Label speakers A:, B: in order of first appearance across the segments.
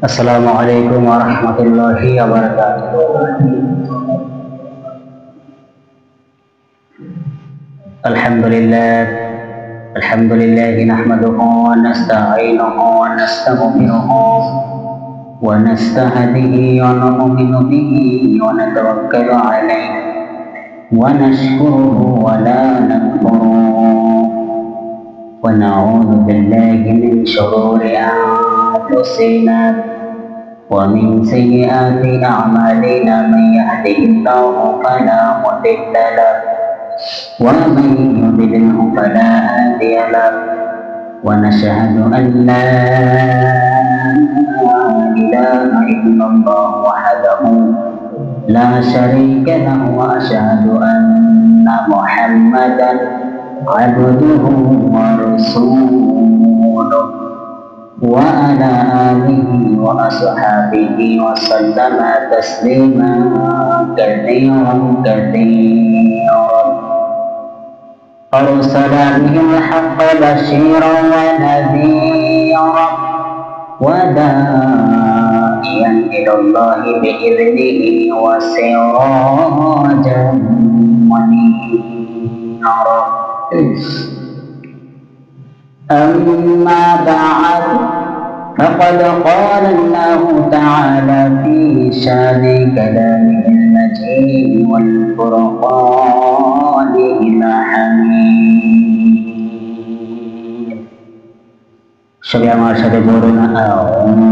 A: Assalamualaikum warahmatullahi wabarakatuh. Alhamdulillah, alhamdulillah nahmaduhu wa nasta'inuhu wa nastaghfiruhu wa nastahdihi wa nu'minu bihi wa natawakkalu alayhi wa nashkuruhu wa la nakfuruh wa na'udzu billahi min shururi أنفسنا ومن سيئات أعمالنا من يهده الله فلا مضل له ومن يضلله فلا هادي له ونشهد أن لا إله إلا الله وحده لا شريك له وأشهد أن محمدا عبده ورسوله وعلى آله وأصحابه وسلم تسليما كثيرا كثيرا أرسل به الحق بشيرا ونذيرا وداعيا إلى الله بإذنه وسراجا منيرا أما بعد فقد قال الله تعالى في شان كلامه المجيد والفرقان الحميد সবাই আমার সাথে বলুন আউযু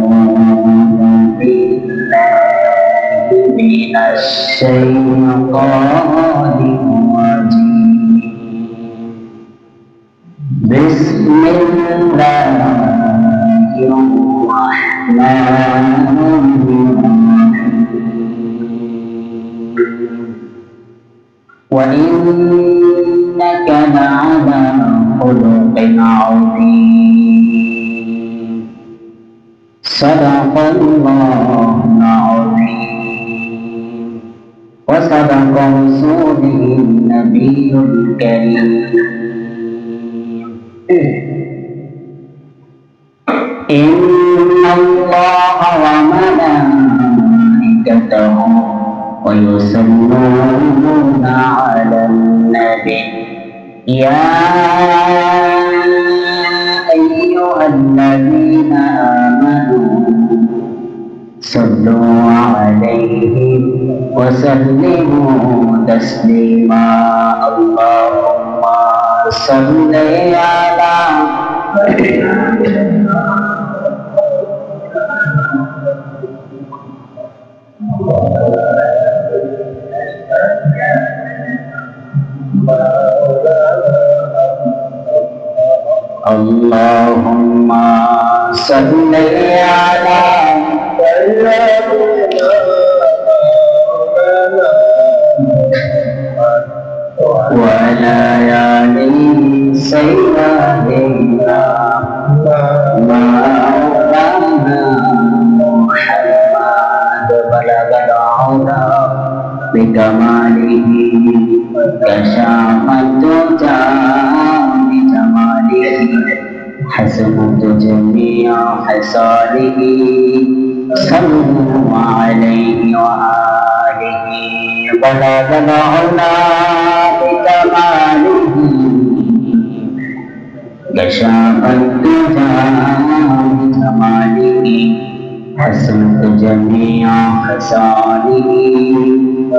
A: বিল্লাহি মিনাশ শাইতানির রাজিম بسم الله الرحمن الرحيم وإنك لعلى خلق عظيم صدق الله العظيم وصدق رسوله النبي الكريم إن الله وملائكته ويصلون على النبي يا أيها الذين آمنوا صلوا عليه وسلموا تسليما اللهم صل على اللهم صل على وعلى آل سيدنا مولانا محمد بلغ العلا بكماله كشف الدجى بجماله حسبت جميع خصاله صلوا عليه وآله بلغ العلا بكماله كشف الدجى بجماله حسنت جميع خصاله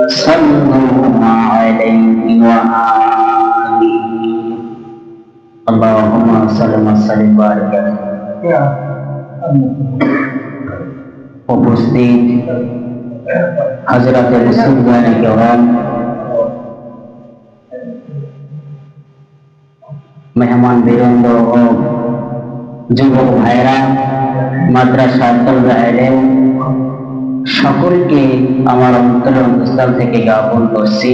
A: صلوا عليه وآله اللهم صل وسلم وبارك عليه উপস্থিত হযরত রাসূলুল্লাহ কিরাম মেহমান বীরন্দ ও যুবক ভাইরা মাদ্রাসার তলবে এলেন সকলকে আমার অন্তরস্থল থেকে জ্ঞাপন করছি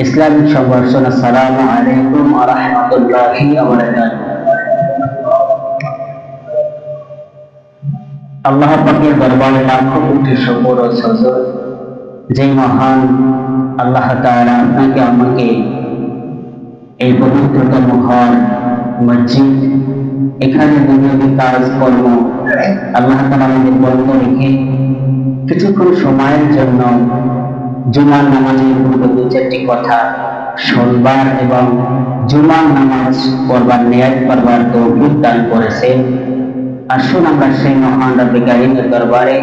A: ইসলামিক সম্ভাষণ আসসালামু আলাইকুম ওয়া রাহমাতুল্লাহি ওয়া বারাকাতুহু আল্লাহ পাকের দরবারে লাখো কোটি শুকর ও সজদ যে মহান আল্লাহ তাআলা আপনাকে আমাকে এই পবিত্রতম ঘর মসজিদ এখানে দুনিয়াবী কাজকর্ম আল্লাহ তাআলা আমাদের বন্ধ রেখে কিছুক্ষণ সময়ের জন্য জুমার নামাজের পূর্বে দু চারটি কথা শুনবার এবং জুমার নামাজ পড়বার নিয়ত করবার তৌফিক দান করেছেন। আসুন আমরা সেই মহান রব্বুল কারীমের দরবারে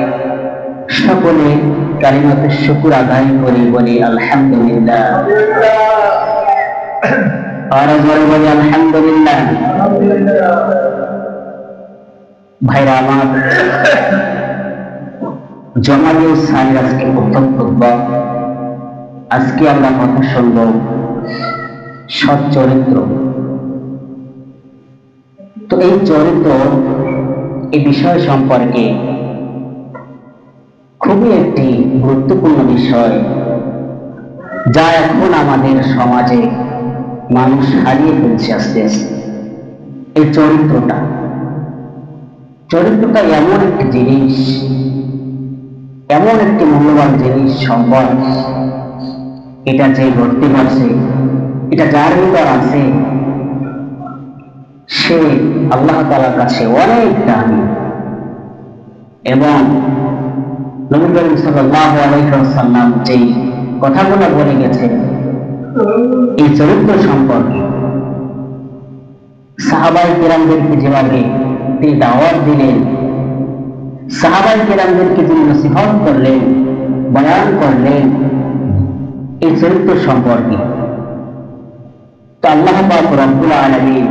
A: সকলে কালিমাতুশ শুকর আদায় করি, বলি আলহামদুলিল্লাহ। আর জোরে বলি আলহামদুলিল্লাহ। ভাইরা আমার, জমালীয় সাইর আজকে প্রথম খুতবা। আজকে আমরা কথা শুনব সৎ চরিত্র। তো এই চরিত্র, এই বিষয় সম্পর্কে খুবই একটি গুরুত্বপূর্ণ বিষয়, যা এখন আমাদের সমাজে মানুষ হারিয়ে ফেলছে আস্তে আস্তে। এই চরিত্রটা এমন একটি জিনিস, এমন একটি মূল্যবান জিনিস, সম্পদ। এটা যে ভর্তি করছে, এটা যার ভিতর আছে, সে আল্লাহ তাআলার কাছে অনেক দামি। এবং নবী করিম সাল্লাল্লাহু আলাইহি ওয়াসাল্লাম যেই কথাগুলো বলে গেছেন এই চরিত্র সম্পর্কে, সাহাবায়ে কেরামদেরকে যেভাবে তিনি দাওয়াত দিলেন, সাহাবায়ে কেরামদেরকে তিনি নসিহত করলেন, বয়ান করলেন এই চরিত্র সম্পর্কে, তো আল্লাহ পাক রব্বুল আলামিন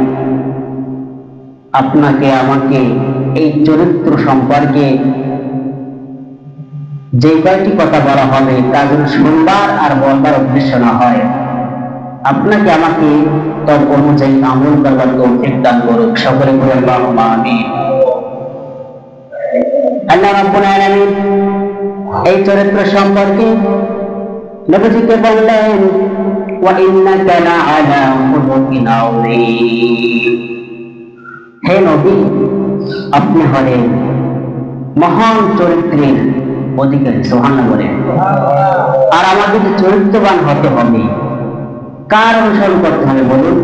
A: আপনাকে আমাকে এই চরিত্র সম্পর্কে যে কয়টি কথা বলা হবে তা যেন শুনবার আর বলবার উদ্দেশ্য না হয়, আপনাকে আমাকে তদ অনুযায়ী আমল করবার তৌফিক দান করুক। সকলে বলি আল্লাহুম্মা আমিন। আল্লাহ রাব্বুল আলামিন এই চরিত্র সম্পর্কে নবীজিকে বললেন, ওয়া ইন্নাকা লাআলা খুলুকিন আযীম। হে নবী, আপনি হলেন মহান চরিত্রের অধিকারী। সুবহানাল্লাহ বলেন। আর আমাদের চরিত্রবান হতে হবে, কার অনুসরণ করতে হবে বলুন?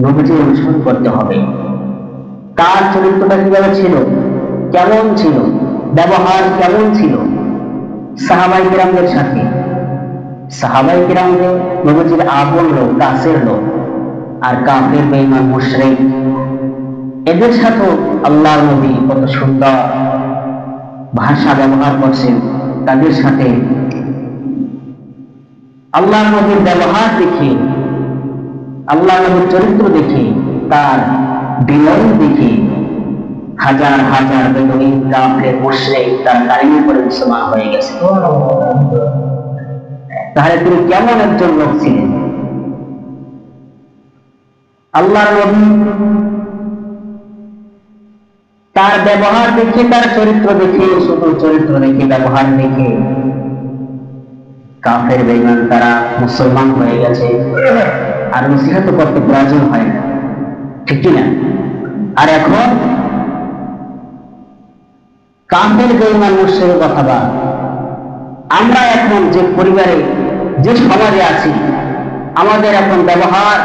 A: নবীজির অনুসরণ করতে হবে। তার চরিত্রটা কিভাবে ছিল, কেমন ছিল, ব্যবহার কেমন ছিল সাহাবায়ে কেরামদের সাথে? সাহাবায়ে কেরামদের নবীজির আপন লোক, কাছের লোক। আর কাফের, বেঈমান, মুশরিক এদের সাথে আল্লাহর নবী কত সুন্দর ভাষা ব্যবহার করছেন। তাদের সাথে আল্লাহর নবীর ব্যবহার দেখে, আল্লাহর নবীর চরিত্র দেখে, তার বিনয় দেখে হাজার হাজার বেদুইন, কাফের, মুশরিক তার কালিমা পড়ে মুসলমান হয়ে গেছে। তাহলে তিনি কেমন একজন লোক ছিলেন? আল্লাহর নবী তার ব্যবহার দেখে, তার চরিত্র দেখে, শুধু চরিত্র দেখে, ব্যবহার দেখে কাফের, বেঈমান তারা মুসলমান হয়ে গেছে, আর নসিহত করতে প্রয়োজন হয় না, ঠিক কিনা? আর এখন কাফের, বেঈমান, মুশরিকের কথা বাদ, আমরা এখন যে পরিবারে, যে সমাজে আছি, আমাদের এখন ব্যবহার,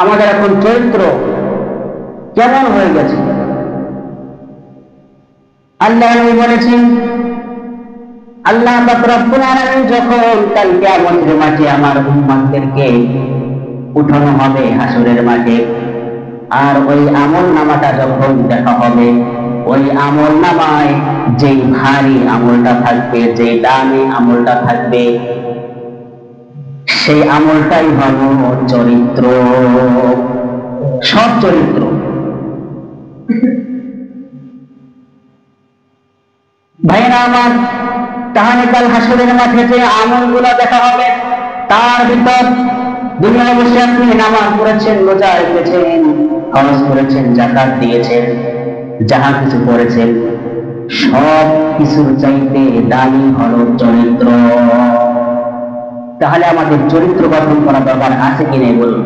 A: আমাদের এখন চরিত্র কেমন হয়ে গেছে? আল্লাহ নবী বলেছেন, আল্লাহ পাক রব্বুল আলামিন যখন কাল কিয়ামতের মাঠে আমার উম্মতদেরকে উঠানো হবে হাসরের মাঠে, আর ওই আমল নামাটা যখন দেখা হবে, ওই আমল নামায় যেই ভারী আমলটা থাকবে, যে দামি আমলটা থাকবে, সেই আমলটাই হলো চরিত্র, সৎ চরিত্র। ভাইরা আমার, তাহলে কাল হাসরের মাঠে যে আমলগুলো দেখা হবে, তার ভিতর দুনিয়ায় বসে আপনি নামাজ পড়েছেন, রোজা রেখেছেন, হজ করেছেন, যাকাত দিয়েছেন, যাহা কিছু করেছেন, সব কিছুর চাইতে দামি হলো চরিত্র। তাহলে আমাদের চরিত্র গঠন করা দরকার আছে কি নেই বলুন?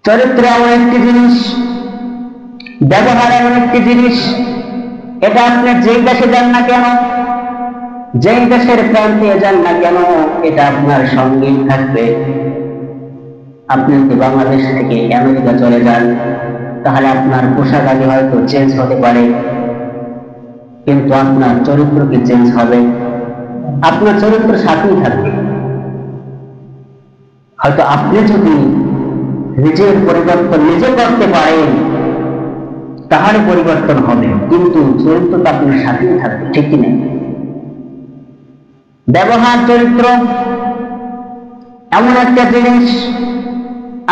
A: চরিত্র এমন একটি জিনিস, ব্যবহার এমন একটি জিনিস, এটা আপনি যেই দেশে যান না কেন, যেই দেশের প্রান্তে যান না কেন, এটা আপনার সঙ্গেই থাকবে। আপনি যদি বাংলাদেশ থেকে আমেরিকা চলে যান, তাহলে আপনার পোশাক আদি হয়তো চেঞ্জ হতে পারে, কিন্তু আপনার চরিত্র কি চেঞ্জ হবে? আপনার চরিত্র সাথেই থাকবে। হয়তো আপনি যদি নিজের পরিবর্তন নিজে করতে পারেন তাহলে পরিবর্তন হবে, কিন্তু চরিত্র তো আপনার সাথেই থাকবে, ঠিক কি না? ব্যবহার চরিত্র এমন একটা জিনিস,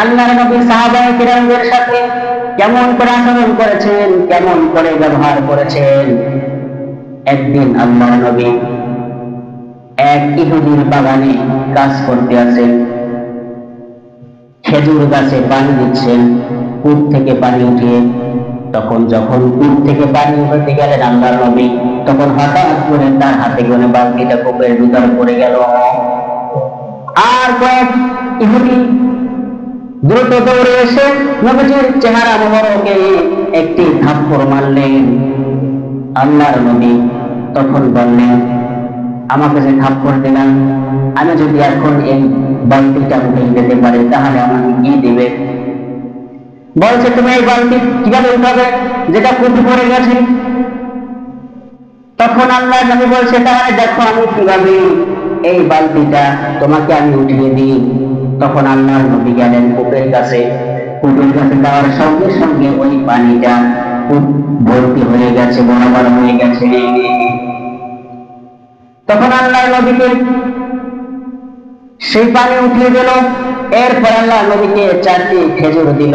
A: আল্লাহর নবী সাহাবায়ে কিরামদের সাথে কেমন করে আচরণ করেছেন, কেমন করে ব্যবহার করেছেন। একদিন আল্লাহর নবী এক ইহুদির বাগানে কাজ করতে আছেন, খেজুর গাছে পানি দিচ্ছেন, কূপ থেকে পানি উঠিয়ে। যখন কূপ থেকে পানি উঠাতে গেলেন আল্লাহর নবী, তখন হঠাৎ করে তার হাতে করে বালতিটা কূপের ভিতরে পড়ে গেল। আর কয়েক ইহুদি দ্রুত দৌড়ে এসে নবীজির চেহারা মোবারকে একটি থাপ্পড় মারলেন। আল্লাহর নবী তখন বললেন, আমাকে যে থাপ্পড় দিলাম, আমি যদি এখন এই বালতিটা উঠে যেতে পারি তাহলে আমাকে কি দিবে? বলছে, তুমি এই বালতি কিভাবে উঠাবে যেটা কূপে পড়ে গেছে? তখন আল্লাহর নবী বলছে, তাহলে দেখো আমি কিভাবে এই বালতিটা তোমাকে আমি উঠিয়ে দিই। তখন আল্লাহর নবী গেলেন কূপের কাছে। কূপের কাছে যাওয়ার সঙ্গে সঙ্গে ওই পানিটা কূপ ভর্তি হয়ে গেছে, বরাবর হয়ে গেছে। তখন আল্লাহর নবীকে সেই পানি উঠিয়ে দিল। এরপর আল্লাহ নবীকে 4টি খেজুর দিল।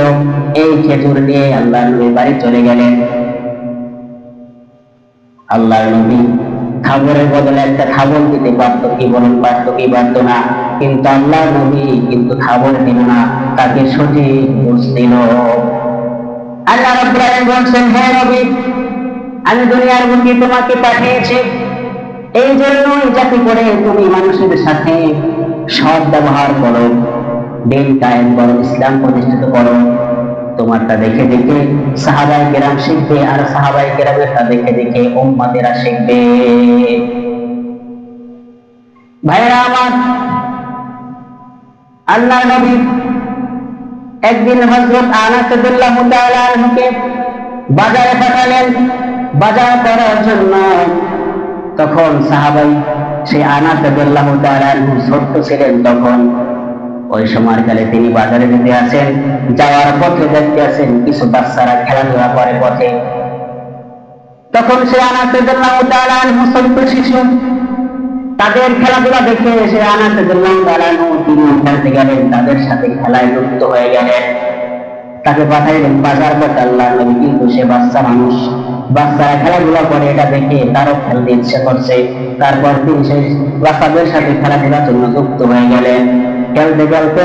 A: এই খেজুর নিয়ে আল্লাহ নবী বাড়ি চলে গেলেন। আল্লাহর নবী খাবারের বদলে একটা খাবার দিতে পারত কি বলেন, পারত কি পারত না, কিন্তু আল্লাহর নবী কিন্তু খাবার দিল না, তাকে সঠিক বুঝ দিল। আল্লাহ রাব্বুল আলামিন বলছেন, হে নবী, আমি দুনিয়ার বুকে তোমাকে পাঠিয়েছি এই জন্যই যাতে করে তুমি মানুষের সাথে সৎ ব্যবহার করো, দিন কায়েম করো, ইসলাম প্রতিষ্ঠিত করো। তোমারটা দেখে দেখে সাহাবায়ে কেরাম শিখবে, আর সাহাবায়ে কেরামেরটা দেখে দেখে উম্মতেরা শিখবে। ভাইরা আমার, আল্লাহর নবী একদিন হযরত আনাস রাদিয়াল্লাহু তাআলা আনহুকে বাজারে পাঠালেন বাজার করার জন্য। তখন সাহাবাই সেই আনাস রাদিয়াল্লাহু তাআলা আনহু ছোট্ট ছিলেন। তখন ওই সময়কালে তিনি বাজারে যেতে আসেন, যাওয়ার পথে দেখতে আসেন কিছু বাচ্চারা খেলাধুলা করে পথে। তখন সে আনাস রাদিয়াল্লাহু তাআলা আনহু ছোট্ট শিশু, তাদের খেলাধুলা দেখে সে আনাস রাদিয়াল্লাহু তাআলা আনহু তিনি খেলতে গেলেন, তাদের সাথে খেলায় যুক্ত হয়ে গেলেন। তাকে পাঠাইলেন বাজার করতে আল্লাহর নবী, কিন্তু সে বাচ্চা মানুষ, বাচ্চারা খেলাধুলা করে এটা দেখে তারও খেলতে ইচ্ছা করছে। তারপর তিনি সেই বাচ্চাদের সাথে খেলাধুলার জন্য যুক্ত হয়ে গেলেন। খেলতে খেলতে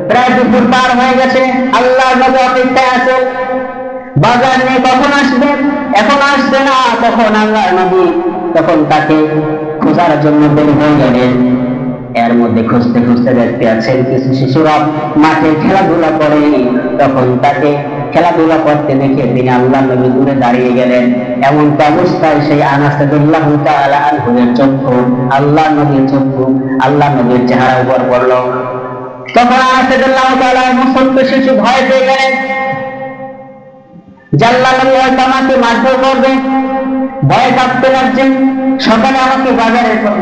A: প্রায় দুপুর পার হয়ে গেছে। আল্লাহর নবী অপেক্ষায় আছে, বাজার নিয়ে কখন আসবে, এখন আসবে না। তখন আল্লাহর নবী তখন তাকে খোঁজার জন্য বের হয়ে গেলেন। এর মধ্যে খুঁজতে খুঁজতে দেখতে আছেন কিছু শিশুরা মাঠে খেলাধুলা করে। তখন তাকে খেলাধুলা করতে দেখে তিনি আল্লাহর নবী দূরে দাঁড়িয়ে গেলেন। এমন অবস্থায় সেই আনাস রাদিয়াল্লাহু তাআলা আনহুর চক্ষু আল্লাহর নবীর চক্ষু আল্লাহর নবীর চেহারার উপর পড়ল। তখন আনাস রাদিয়াল্লাহু তাআলা আনহু ছোট্ট শিশু ভয় পেয়ে গেলেন, আল্লাহর নবী হয়তো আমাকে মারধর করবে, ভয় কাঁপতে লাগছে। সকালে আমাকে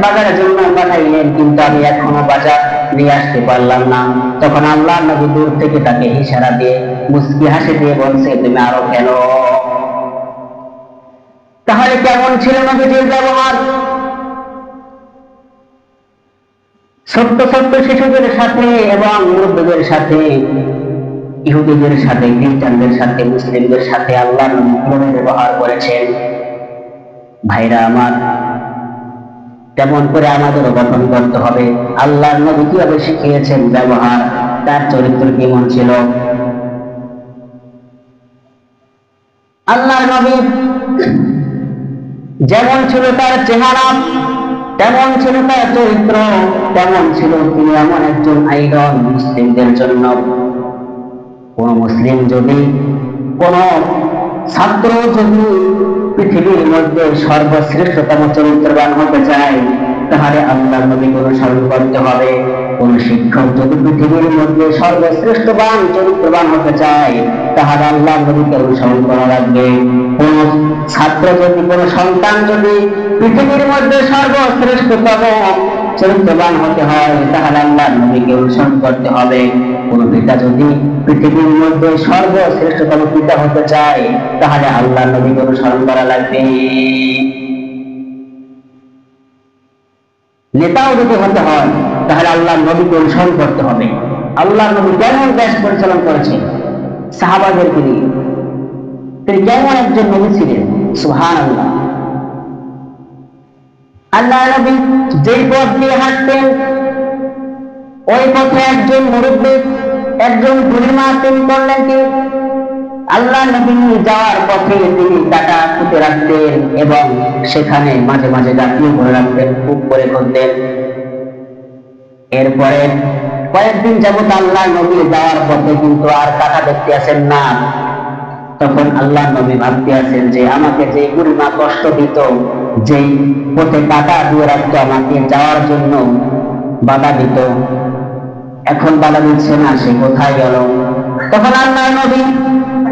A: বাজারের জন্য পাঠাইলেন, কিন্তু আমি এখনো বাজার নিয়ে আসতে পারলাম না। তখন আল্লাহর নবী দূর থেকে তাকে ইশারা দিয়ে মুস্কি হাসি দিয়ে বলছে, তুমি আরো খেলো। তাহলে কেমন ছিল নবীজির ব্যবহার? ছোট্ট ছোট্ট শিশুদের সাথে এবং মুরব্বীদের সাথে, ইহুদিদের সাথে, খ্রিস্টানদের সাথে, মুসলিমদের সাথে আল্লাহর নবী কিভাবে ব্যবহার করেছেন। ভাইরা আমার, তেমন করে আমাদেরও গঠন করতে হবে। আল্লাহর নবী কিভাবে শিখিয়েছেন ব্যবহার, তার চরিত্র কেমন ছিল। আল্লাহর নবী যেমন ছিল তার চেহারা, তেমন ছিল তার চরিত্র, তেমন ছিল তিনি এমন একজন আইডল মুসলিমদের জন্য। কোন মুসলিম যদি, কোন ছাত্র যদি পৃথিবীর মধ্যে সর্বশ্রেষ্ঠতম চরিত্রবান হতে চায়, তাহলে আল্লাহর নবীকে অনুসরণ করতে হবে। কোন শিক্ষক যদি পৃথিবীর মধ্যে সর্বশ্রেষ্ঠবান চরিত্রবান হতে চায় তাহলে আল্লাহ নবীকে অনুসরণ করা লাগবে। কোন ছাত্র যদি, কোন সন্তান যদি পৃথিবীর মধ্যে সর্বশ্রেষ্ঠতম চরিত্রবান হতে হয় তাহলে আল্লাহ নবীকে অনুসরণ করতে হবে। কোন পিতা যদি পৃথিবীর মধ্যে সর্বশ্রেষ্ঠতম পিতা হতে চায় তাহলে আল্লাহ নবীকে অনুসরণ করা লাগবে। নেতাও যদি হতে হয় তাহলে আল্লাহ নবীকে অনুসরণ করতে হবে। আল্লাহ নবী কেমন দেশ পরিচালনা করেছেন সাহাবাদেরকে নিয়ে, তিনি কেমন একজন নবী ছিলেন, সুবহানাল্লাহ। আল্লাহ নবী যেই পথ দিয়ে হাঁটতেন ওই পথে একজন মুরব্বী, একজন বুড়িমা তিনি করলেন কি, আল্লাহ নবী যাওয়ার পথে তিনি কাটা পুঁতে রাখতেন এবং সেখানে মাঝে মাঝে জাতীয় করে রাখতেন, খুব করে খুঁজতেন। এরপরে কয়েকদিন যাবত আল্লাহ নবী যাওয়ার পথে কিন্তু আর কাটা দেখতে আসেন না। তখন আল্লাহ নবী ভাবতে আছেন যে আমাকে যে বুড়িমা কষ্ট দিত, যেই পথে কাটা দিয়ে রাখতো আমাকে যাওয়ার জন্য বাধা দিত, এখন বাধা দিচ্ছে না, সে কোথায় গেল? তখন আল্লাহ নবী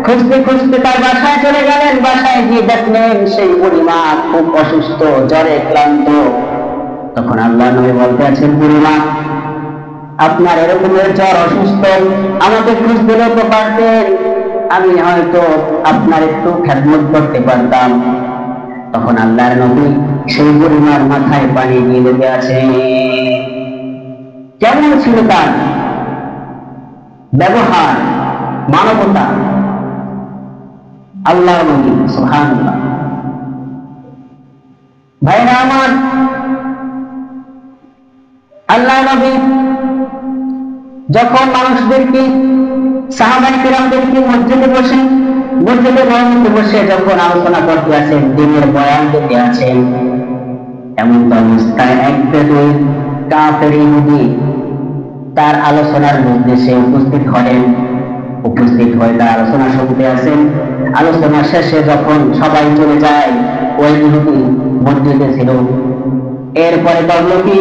A: খুঁজতে খুঁজতে তার বাসায় চলে গেলেন। বাসায় গিয়ে দেখলেন সেই বুড়িমা খুব অসুস্থ, জ্বরে ক্লান্ত। তখন আল্লাহ নবী বলতে আছেন, বুড়িমা আপনার এরকমের জ্বর, অসুস্থ, আমাকে খোঁজ দিলেও তো পারতেন, আমি হয়তো আপনার একটু খেদমত করতে পারতাম। তখন আল্লাহর নবী সেই বুড়িমার মাথায় পানি দিয়ে দিতে আছে। কেমন ছিল তার ব্যবহার, মানবতা! আল্লাহর নবী, সুবহানাল্লাহ। ভাইরা আমার, আল্লাহর নবী যখন মানুষদেরকে, সাহাবায়ে কিরামদেরকে মসজিদে বসে যখন আলোচনা করতে আছেন, দিনের বয়ান দিতে আছেন, এমন অবস্থায় এক বেদুইন কাফের ইহুদি তার আলোচনার মধ্যে সে উপস্থিত হয়ে তার আলোচনা শুনতে আছেন। আলোচনা শেষে যখন সবাই চলে যায়, ওই ইহুদি মসজিদে ছিল। এরপরে করলো কি,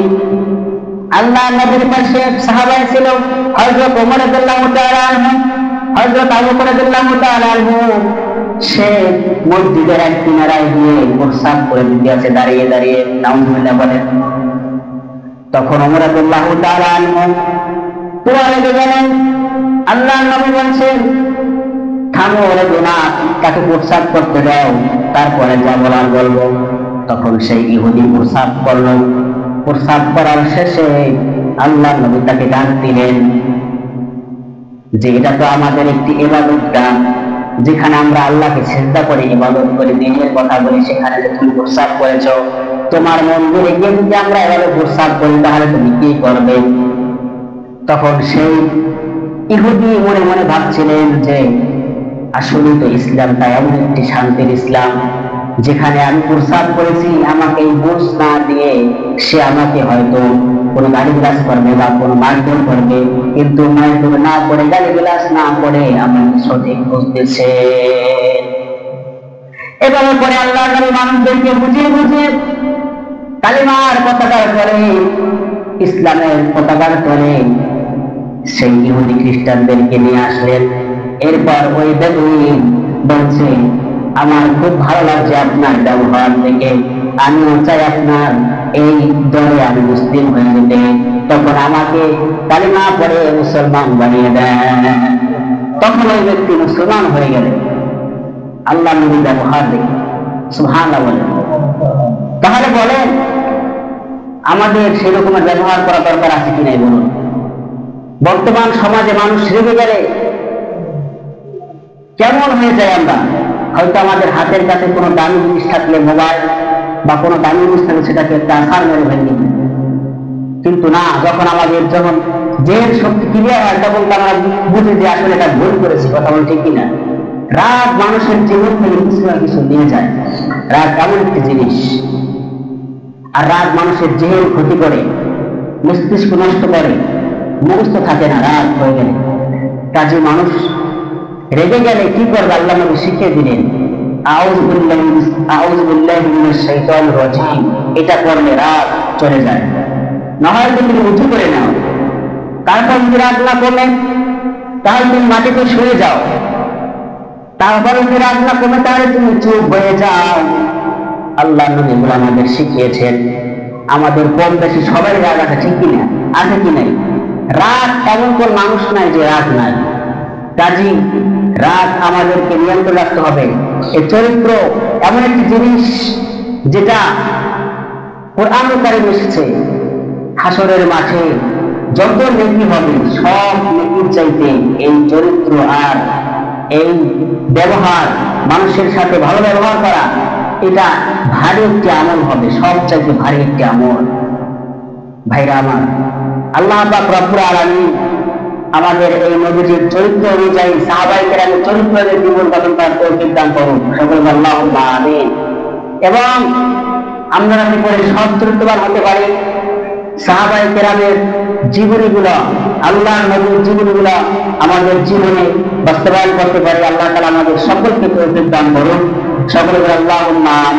A: আল্লাহ নবীর পাশে সাহাবায়ে ছিল হযরত ওমর রাদিয়াল্লাহু তাআলা আনহু, হযরত আবু বকর রাদিয়াল্লাহু তাআলা আনহু। সে মসজিদের এক কিনারায় গিয়ে প্রস্রাব করে দিতে আছে দাঁড়িয়ে দাঁড়িয়ে, নাউযুবিল্লাহ বলেন। তখন ওমর রাদিয়াল্লাহু তাআলা আনহু পুরো লেগে গেলেন। আল্লাহ নবী বলছেন, থামো ওরে গুনাহ, তাকে প্রস্রাব করতে দাও, তারপরে যা বলার বলবো। তখন সেই ইহুদি প্রস্রাব করলো। প্রস্রাব করার শেষে আল্লাহ নবী তাকে ডাক দিলেন যে এটা তো আমাদের একটি ইবাদত গান, যেখানে আমরা আল্লাহকে সিজদা করে ইবাদত করি, দিনের কথা বলি, সেখানে যে তুমি প্রস্রাব করেছো, তোমার মন্দিরে গিয়ে যদি আমরা এভাবে প্রস্রাব করি তাহলে তুমি কি করবে? তখন সেই ইহুদি মনে মনে ভাবছিলেন যে আসলে তো ইসলামটা এমন একটি শান্তির ইসলাম, যেখানে আমি প্রস্রাব করেছি আমাকে বুঝ না দিয়ে সে আমাকে হয়তো কোনো গালিগালাজ করবে বা কোনো মারধর করবে, কিন্তু মারধর না করে, গালিগালাজ না করে আমাকে সঠিক বুঝতেছে। এভাবে পরে আল্লাহ নবী মানুষদেরকে বুঝিয়ে বুঝিয়ে কালিমার পতাকার তলে, ইসলামের পতাকার তলে সেই ইহুদি খ্রিস্টানদেরকে নিয়ে আসলেন। এরপর ওই বেদুইন বলছে, আমার খুব ভালো লাগছে আপনার ব্যবহার থেকে, আমিও চাই আপনার এই দলে আমি মুসলিম হয়ে যেতে, তখন আমাকে কালিমা পড়ে মুসলমান বানিয়ে দেন। তখন ওই ব্যক্তি মুসলমান হয়ে গেলেন আল্লাহ নবীর ব্যবহার দেখে, সুবহানাল্লাহ বলেন। তাহলে বলেন আমাদের সেই রকমের ব্যবহার করা দরকার আছে কি নাই বলুন? বর্তমান সমাজে মানুষ রেগে গেলে কেমন হয়ে যায় আমরা? হয়তো আমাদের হাতের কাছে কোনো দামি জিনিস থাকলে, মোবাইল বা কোনো দামি জিনিস থাকলে, সেটাকে একটা আসার মেরে ফেলি। কিন্তু না, যখন যে শক্তি ক্লিয়ার হয় তখন আমরা বুঝি যে আসলে এটা ভুল করেছি। কথা বল ঠিক কিনা? রাগ মানুষের জীবন থেকে কিছু না কিছু নিয়ে যায়। রাগ এমন একটি জিনিস, আর রাগ মানুষের জেহেন ক্ষতি করে, মস্তিষ্ক নষ্ট করে, মুখস্থ থাকে না রাগ হয়ে গেলে। কাজে মানুষ রেগে গেলে কি করবে আল্লাহ নবী শিখিয়ে দিলেন, আউযু বিল্লাহি মিনাশ শাইতানির রাজিম, এটা করলে রাগ চলে যায়। না হয় তুমি উঁচু করে নাও, তারপর যদি রাগ না কমে তাহলে তুমি মাটিতে শুয়ে যাও, তারপরে যদি রাগ না কমে তাহলে তুমি চুপ হয়ে যাও। আল্লাহ নবী আমাদের শিখিয়েছেন। আমাদের কম বেশি সবাই রাগ আছে, ঠিক কিনা? আছে কি নাই? রাগ এমন কোন মানুষ নাই যে রাগ নাই। কাজী রাগ আমাদেরকে নিয়ন্ত্রণ রাখতে হবে। এই চরিত্র এমন একটি জিনিস যেটা কোরআনে কারিমে এসেছে, হাসরের মাঠে যত নেকি হবে সব নেকির চাইতে এই চরিত্র আর এই ব্যবহার, মানুষের সাথে ভালো ব্যবহার করা, এটা ভারী একটি আমল হবে, সব চাইতে ভারী একটি আমল। ভাইরা আমার, আল্লাহ পাক রব্বুল আলামিন আমাদের এই নবীজির চরিত্র অনুযায়ী সাহাবায়ে কেরামের চরিত্রের জীবন গঠন করার তৌফিক দান করুন, সকলে আল্লাহুম্মা আমিন। এবং আমরা যাতে করে সৎ চরিত্রবান হতে পারি, সাহাবায়ে কেরামের জীবনীগুলো, আল্লাহর নবীর জীবনীগুলো আমাদের জীবনে বাস্তবায়ন করতে পারি। আল্লাহ তাআলা আমাদের সকলকে তৌফিক দান করুন, সকলে আল্লাহুম্মা আমিন।